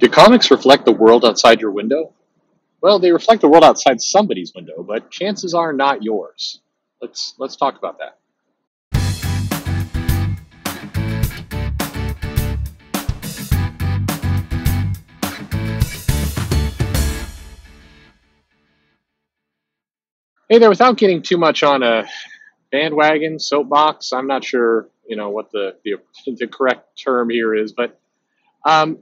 Do comics reflect the world outside your window? Well, they reflect the world outside somebody's window, but chances are not yours. Let's talk about that. Hey there, without getting too much on a bandwagon soapbox, I'm not sure, what the correct term here is, but um,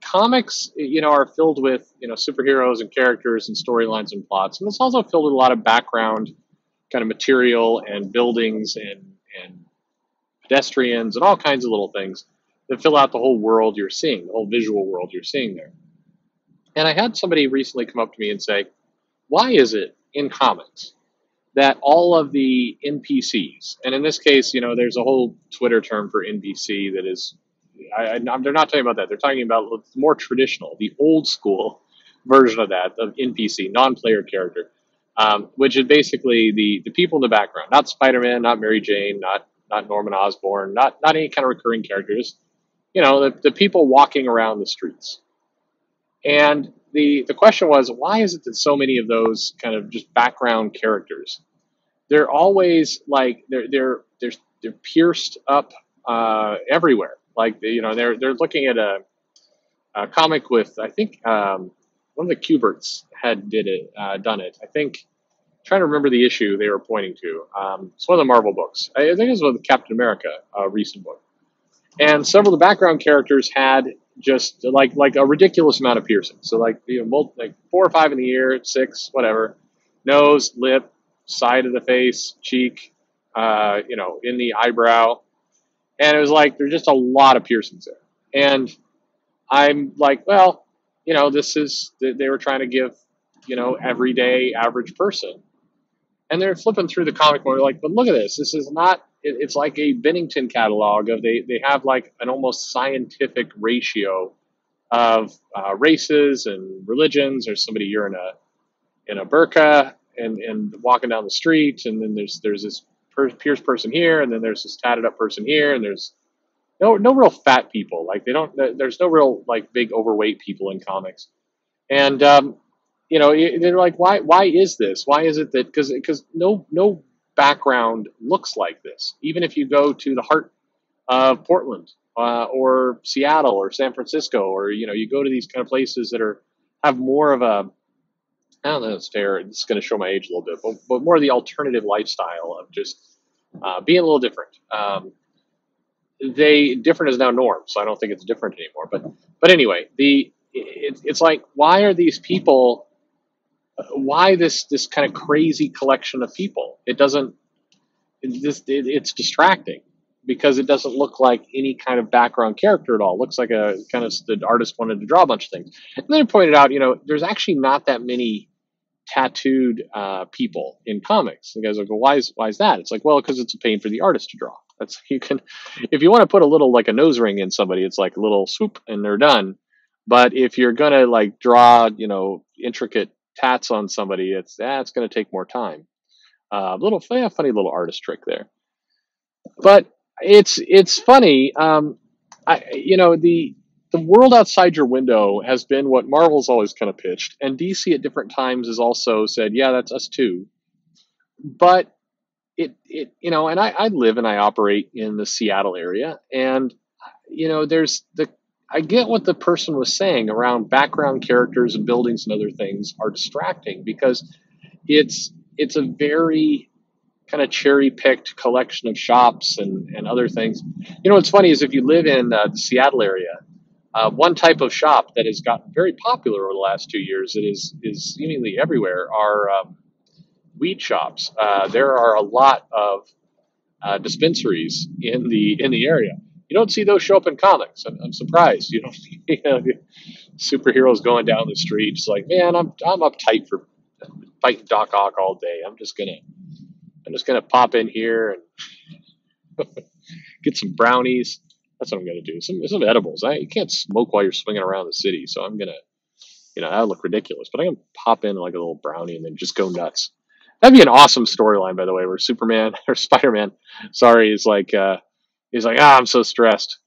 comics, are filled with, superheroes and characters and storylines and plots, and it's also filled with a lot of background kind of material and buildings and pedestrians and all kinds of little things that fill out the whole world you're seeing, the whole visual world you're seeing there. And I had somebody recently come up to me and say, why is it in comics that all of the NPCs, and in this case, there's a whole Twitter term for NPC that is, they're not talking about that. They're talking about the more traditional, the old school version of that, of NPC, non-player character, which is basically the people in the background, not Spider-Man, not Mary Jane, not Norman Osborn, not any kind of recurring characters, the people walking around the streets. And the question was, why is it that so many of those kind of just background characters, they're always like they're pierced up everywhere. Like they're looking at a comic with, I think, one of the Kuberts had done it. I think, trying to remember the issue they were pointing to. It's one of the Marvel books. I think it was one of the Captain America recent book. And several of the background characters had just like a ridiculous amount of piercings. So like 4 or 5 in the ear, 6, whatever, nose, lip, side of the face, cheek, in the eyebrow, and it was like there's just a lot of piercings there. And I'm like, well, this is they were trying to give everyday average person. And they're flipping through the comic book, like, but look at this. This is not, it's like a Bennington catalog of, they have like an almost scientific ratio of races and religions. There's somebody here in a burqa and walking down the street. And then there's this pierced person here. And then there's this tatted up person here. And there's no real fat people. Like there's no real like big overweight people in comics. And, they're like, why is this? Why is it that, because no background looks like this. Even if you go to the heart of Portland or Seattle or San Francisco, or, you go to these kind of places that have more of a, I don't know if it's fair, it's going to show my age a little bit, but more of the alternative lifestyle of just being a little different. Different is now norm, so I don't think it's different anymore. But anyway, it's like, why are these people? Why this kind of crazy collection of people? It's distracting because it doesn't look like any kind of background character at all. It looks like a kind of, the artist wanted to draw a bunch of things. And then I pointed out, there's actually not that many tattooed people in comics. The guys are like, well, why is that? It's like, well, because it's a pain for the artist to draw. If you want to put a little, like a nose ring in somebody, it's like a little swoop and they're done. But if you're gonna like draw, intricate tats on somebody, it's going to take more time. Funny little artist trick there. But it's funny. The world outside your window has been what Marvel's always kind of pitched, and DC at different times has also said, yeah, that's us too. But and I live and I operate in the Seattle area, and I get what the person was saying around background characters and buildings and other things are distracting because it's a very kind of cherry picked collection of shops and other things. What's funny is if you live in the Seattle area, one type of shop that has gotten very popular over the last 2 years that is seemingly everywhere are weed shops. There are a lot of dispensaries in the area. You don't see those show up in comics. I'm surprised. You don't superheroes going down the street. It's like, man, I'm uptight for fighting Doc Ock all day. I'm just gonna pop in here and get some brownies. That's what I'm gonna do. Some edibles. You can't smoke while you're swinging around the city, so I'm gonna, that'll look ridiculous. But I'm gonna pop in like a little brownie and then just go nuts. That'd be an awesome storyline, by the way, where Superman or Spider-Man, sorry, is like. He's like, I'm so stressed.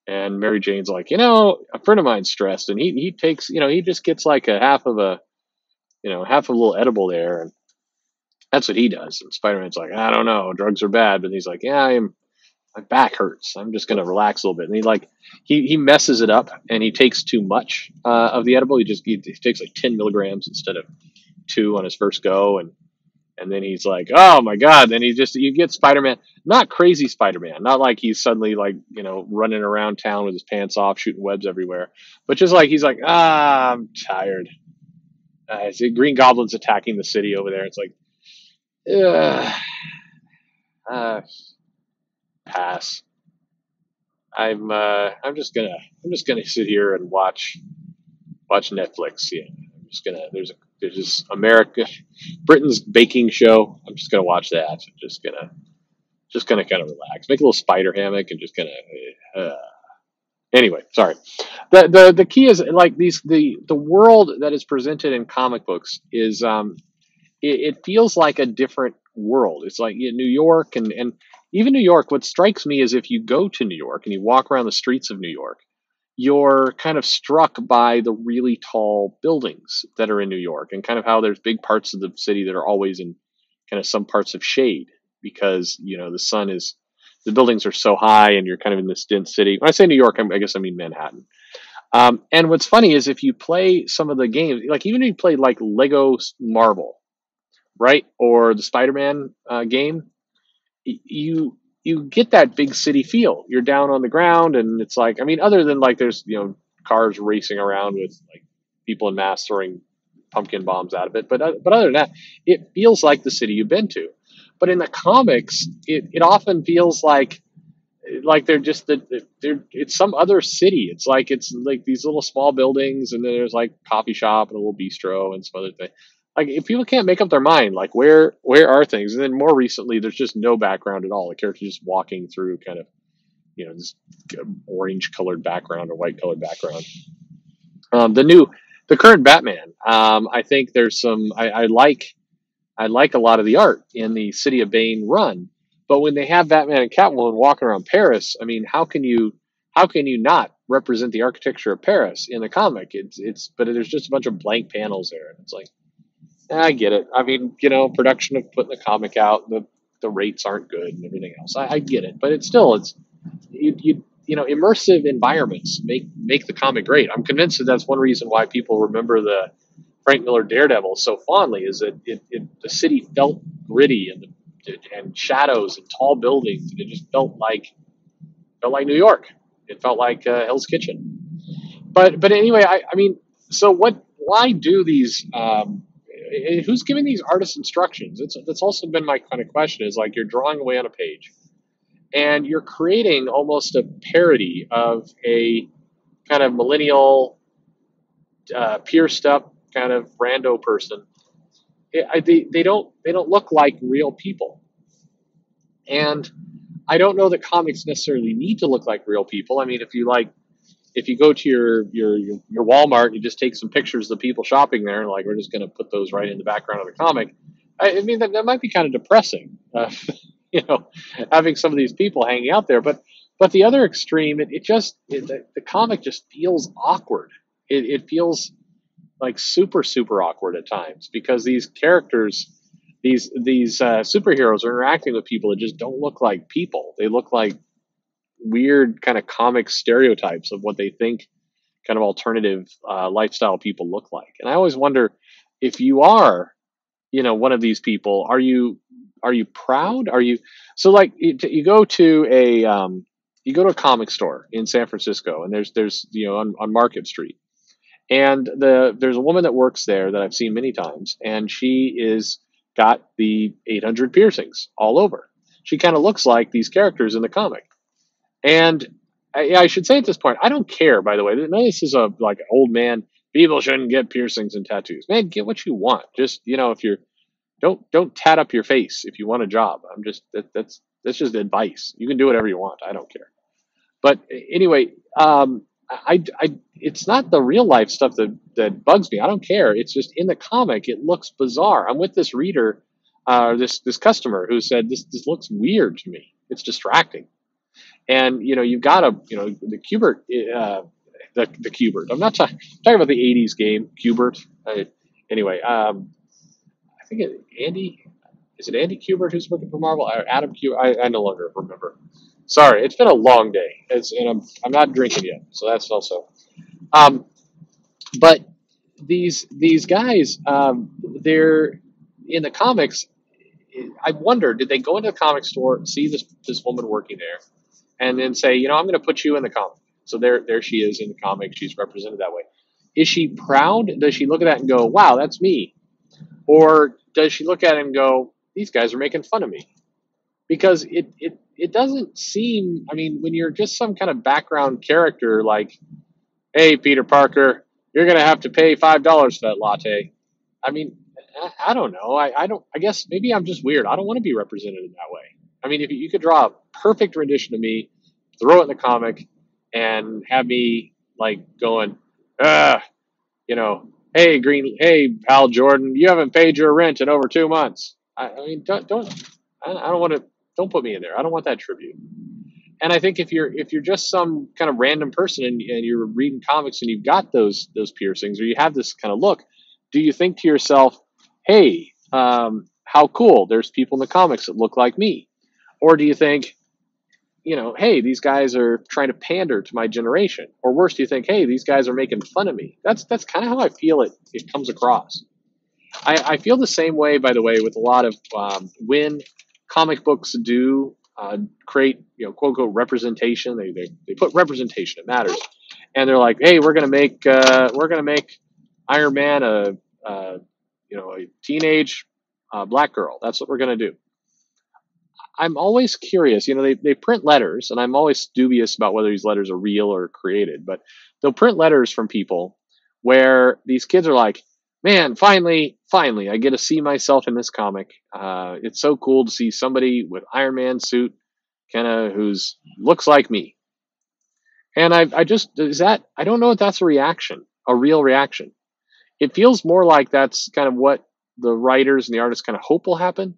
And Mary Jane's like, a friend of mine's stressed, and he takes, he just gets like a half of a, half of a little edible there, and that's what he does. And Spider-Man's like, I don't know, drugs are bad, but he's like, yeah, my back hurts. I'm just gonna relax a little bit. And he messes it up, and he takes too much of the edible. He takes like 10 milligrams instead of 2 on his first go, and then he's like, oh my god. Then you get Spider-Man, not crazy Spider-Man, not like he's suddenly like running around town with his pants off, shooting webs everywhere, but just like he's like, I'm tired. Green Goblin's attacking the city over there. It's like, ugh, uh, pass. I'm just gonna sit here and watch Netflix. Yeah, I'm just gonna there's this Britain's baking show. I'm just gonna watch that. I'm just gonna kind of relax, make a little spider hammock, and just gonna. Uh, anyway, sorry. The key is like the world that is presented in comic books is it feels like a different world. It's like in New York and even New York. What strikes me is if you go to New York and you walk around the streets of New York, you're kind of struck by the really tall buildings that are in New York and kind of how there's big parts of the city that are always in kind of some parts of shade because the buildings are so high and you're kind of in this dense city. When I say New York, I guess I mean Manhattan. And what's funny is if you play some of the games, like even if you play like Lego Marvel, right, or the Spider-Man game, you get that big city feel. You're down on the ground, and it's like, I mean, other than like there's cars racing around with like people in masks throwing pumpkin bombs out of it, but other than that, it feels like the city you've been to. But in the comics, it often feels like they're just they're it's some other city. It's like these little small buildings, and then there's like coffee shop and a little bistro and some other thing. Like if people can't make up their mind, like where are things? And then more recently, there's just no background at all. The character just walking through kind of this orange colored background or white colored background. The current Batman. I think there's some. I like a lot of the art in the City of Bane run, but when they have Batman and Catwoman walking around Paris, I mean, how can you not represent the architecture of Paris in the comic? But there's just a bunch of blank panels there, and it's like, I get it. I mean, production of putting the comic out, the rates aren't good and everything else. I get it, but it's immersive environments make the comic great. I'm convinced that's one reason why people remember the Frank Miller Daredevil so fondly is that the city felt gritty and shadows and tall buildings, and it just felt like New York. It felt like Hell's Kitchen. But anyway, I mean, so what? Why do these? Who's giving these artists instructions? That's also been my kind of question. Is like you're drawing away on a page, and you're creating almost a parody of a kind of millennial, pierced up kind of rando person. They don't look like real people, and I don't know that comics necessarily need to look like real people. I mean, if you go to your Walmart and you just take some pictures of the people shopping there, and like we're just going to put those right in the background of the comic, I mean that might be kind of depressing, having some of these people hanging out there. But the other extreme, the comic just feels awkward. It feels like super awkward at times because these characters, these superheroes are interacting with people that just don't look like people. They look like weird kind of comic stereotypes of what they think kind of alternative lifestyle people look like. And I always wonder if you are, one of these people, are you proud? Are you so like you go to a comic store in San Francisco, and there's on Market Street, and there's a woman that works there that I've seen many times, and she is got the 800 piercings all over. She kind of looks like these characters in the comic. And I should say at this point, I don't care, by the way. None of this is a like old man. People shouldn't get piercings and tattoos. Man, get what you want. Just if you're don't tat up your face if you want a job. I'm just that's just advice. You can do whatever you want. I don't care. But anyway, I it's not the real life stuff that bugs me. I don't care. It's just in the comic, it looks bizarre. I'm with this reader, this customer who said this looks weird to me. It's distracting. And you've got a the Cubert, the Cubert. I'm not talking about the '80s game Cubert. Anyway, I think Andy, is it Andy Kubert who's working for Marvel? Or Adam Kubert? I no longer remember. Sorry, it's been a long day. And I'm not drinking yet, so that's also. Um, but these guys, they're in the comics. I wonder, did they go into the comic store, see this woman working there, and then say, I'm going to put you in the comic. So there she is in the comic. She's represented that way. Is she proud? Does she look at that and go, "Wow, that's me"? Or does she look at it and go, "These guys are making fun of me"? Because it doesn't seem. I mean, when you're just some kind of background character, like, "Hey, Peter Parker, you're going to have to pay $5 for that latte." I mean, I don't know. I don't. I guess maybe I'm just weird. I don't want to be represented in that way. I mean, if you could draw a perfect rendition of me, throw it in the comic, and have me like going, ah, hey hey Hal Jordan, you haven't paid your rent in over 2 months. I mean, I don't want to. Don't put me in there. I don't want that tribute. And I think if you're just some kind of random person and you're reading comics and you've got those piercings or you have this kind of look, do you think to yourself, "Hey, how cool! There's people in the comics that look like me," or do you think, "Hey, these guys are trying to pander to my generation," or worse, do you think, "Hey, these guys are making fun of me"? That's kind of how I feel it comes across. I feel the same way, by the way, with a lot of when comic books do create, quote unquote representation. They put representation. It matters, and they're like, "Hey, we're gonna make Iron Man a teenage black girl. That's what we're gonna do." I'm always curious. They print letters, and I'm always dubious about whether these letters are real or created. But they'll print letters from people where these kids are like, "Man, finally, I get to see myself in this comic. It's so cool to see somebody with Iron Man suit, kind of who's looks like me." And I just is that I don't know if that's a reaction, a real reaction. It feels more like that's kind of what the writers and the artists kind of hope will happen,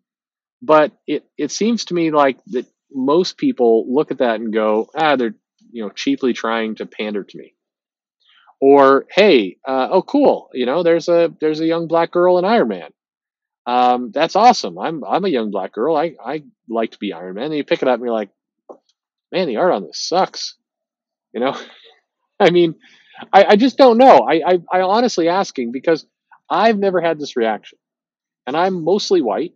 but it seems to me like that most people look at that and go, they're cheaply trying to pander to me. Or, hey, oh cool, there's a young black girl in Iron Man. That's awesome. I'm a young black girl. I like to be Iron Man. And you pick it up and you're like, man, the art on this sucks. You know, I mean, I just don't know. I honestly asking because I've never had this reaction, and I'm mostly white,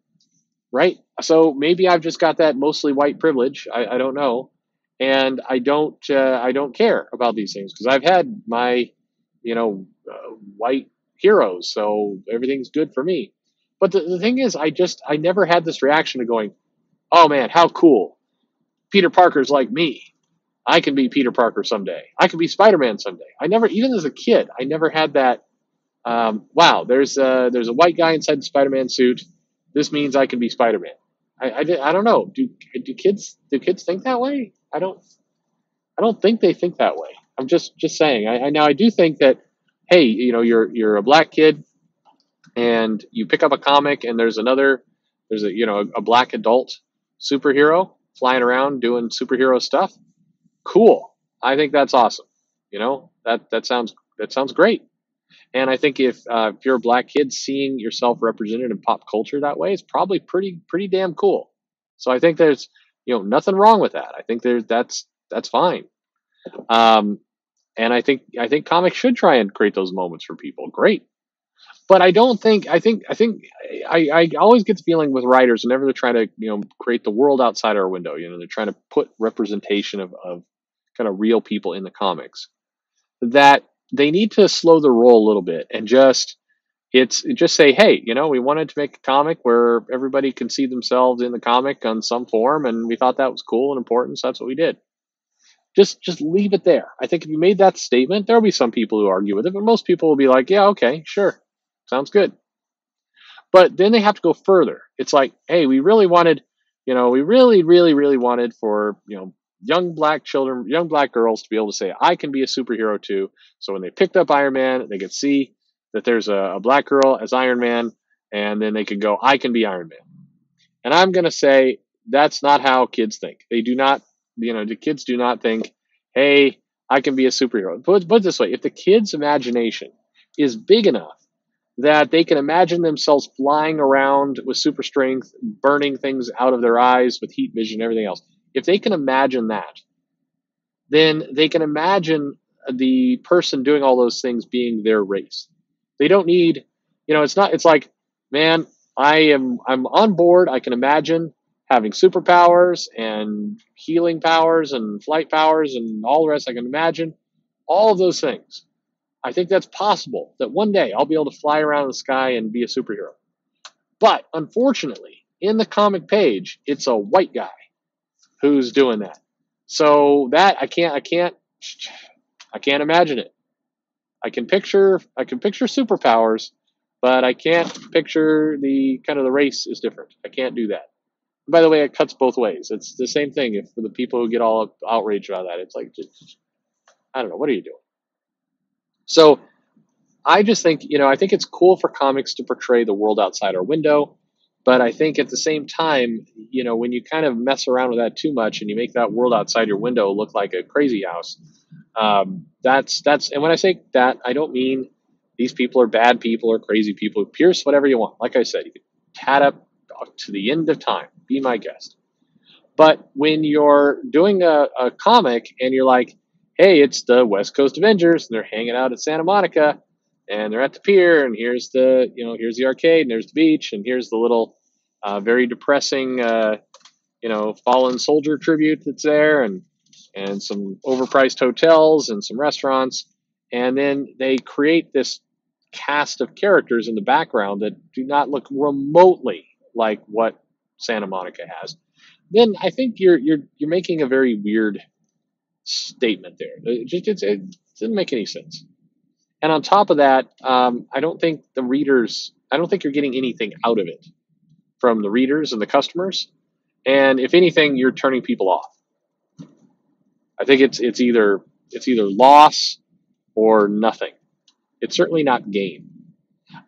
right? So maybe I've just got that mostly white privilege. I don't know, and I don't care about these things because I've had my white heroes, so everything's good for me. But the thing is, I never had this reaction of going, "Oh man, how cool! Peter Parker's like me. I can be Peter Parker someday. I can be Spider Man someday." I never, even as a kid, I never had that. Wow, there's a white guy inside the Spider Man suit. This means I can be Spider Man. I don't know. Do kids think that way? I don't think they think that way. I'm just saying. Now I do think that, hey, you're a black kid and you pick up a comic and there's a black adult superhero flying around doing superhero stuff. Cool. I think that's awesome. That sounds great. And I think if you're a black kid, seeing yourself represented in pop culture that way is probably pretty damn cool. So I think there's nothing wrong with that. I think that's fine. Um, and I think comics should try and create those moments for people. Great. But I don't think I think I always get the feeling with writers whenever they're trying to create the world outside our window. They're trying to put representation of kind of real people in the comics, that they need to slow the roll a little bit and just say, hey, we wanted to make a comic where everybody can see themselves in the comic on some form, and we thought that was cool and important, so that's what we did. Just leave it there. I think if you made that statement, there'll be some people who argue with it, but most people will be like, yeah, okay, sure, sounds good. But then they have to go further. It's like, hey, we really wanted, we really, really, really wanted for, young black children, young black girls to be able to say, I can be a superhero too. So when they picked up Iron Man, they could see that there's a black girl as Iron Man, and then they could go, I can be Iron Man. And I'm going to say, that's not how kids think. They do not, The kids do not think, hey, I can be a superhero. Put it this way: if the kid's imagination is big enough that they can imagine themselves flying around with super strength, burning things out of their eyes with heat vision, and everything else. If they can imagine that, then they can imagine the person doing all those things being their race. They don't need, it's like, man, I'm on board. I can imagine having superpowers and healing powers and flight powers and all the rest. I can imagine all of those things. I think that's possible that one day I'll be able to fly around the sky and be a superhero. But unfortunately, in the comic page, it's a white guy who's doing that. So that I can't imagine it. I can picture superpowers, but I can't picture the kind of the race is different. I can't do that. And by the way, it cuts both ways. It's the same thing. If for the people who get all outraged about that, it's like, I don't know, what are you doing? So I just think, I think it's cool for comics to portray the world outside our window. But I think at the same time, when you kind of mess around with that too much and you make that world outside your window look like a crazy house, and when I say that, I don't mean these people are bad people or crazy people. Pierce whatever you want. Like I said, you can tat up to the end of time. Be my guest. But when you're doing a comic and you're like, hey, it's the West Coast Avengers and they're hanging out at Santa Monica and they're at the pier and here's the arcade and there's the beach and here's the little very depressing fallen soldier tribute that's there and some overpriced hotels and some restaurants, and then they create this cast of characters in the background that do not look remotely like what Santa Monica has. Then I think you're making a very weird statement there. It didn't make any sense. And on top of that, I don't think you're getting anything out of it from the readers and the customers. And if anything, you're turning people off. I think it's either loss or nothing. It's certainly not gain.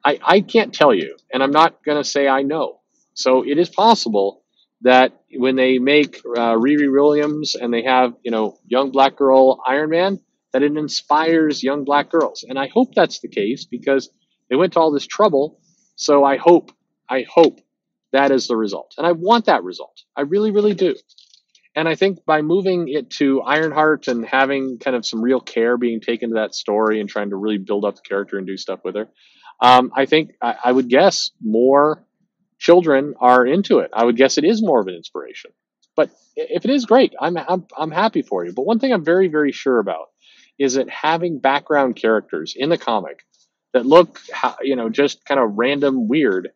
I can't tell you, and I'm not going to say I know. So it is possible that when they make Riri Williams and they have young black girl Iron Man, that it inspires young black girls, and I hope that's the case because they went to all this trouble. So I hope that is the result, and I want that result. I really, really do. And I think by moving it to Ironheart and having kind of some real care being taken to that story and trying to really build up the character and do stuff with her, I think I would guess more children are into it. I would guess it is more of an inspiration. But if it is great, I'm happy for you. But one thing I'm very, very sure about is that having background characters in the comic that look just kind of random weird,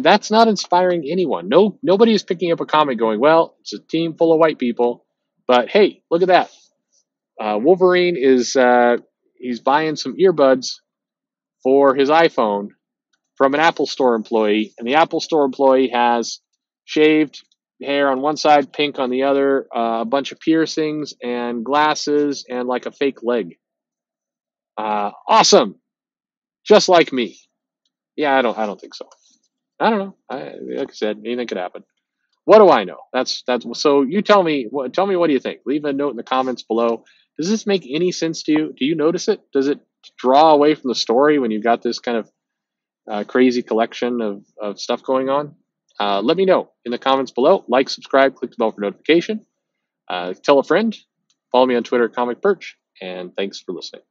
that's not inspiring anyone. Nobody is picking up a comic going, well, it's a team full of white people, but hey, look at that. Wolverine is he's buying some earbuds for his iPhone from an Apple Store employee, and the Apple Store employee has shaved hair on one side, pink on the other, a bunch of piercings and glasses, and like a fake leg. Awesome, just like me. Yeah, I don't think so. I don't know. Like I said, anything could happen. What do I know? That's so. You tell me. Tell me what do you think? Leave a note in the comments below. Does this make any sense to you? Do you notice it? Does it draw away from the story when you've got this kind of crazy collection of stuff going on? Let me know in the comments below. Like, subscribe, click the bell for notification. Tell a friend. Follow me on Twitter at Comic Perch. And thanks for listening.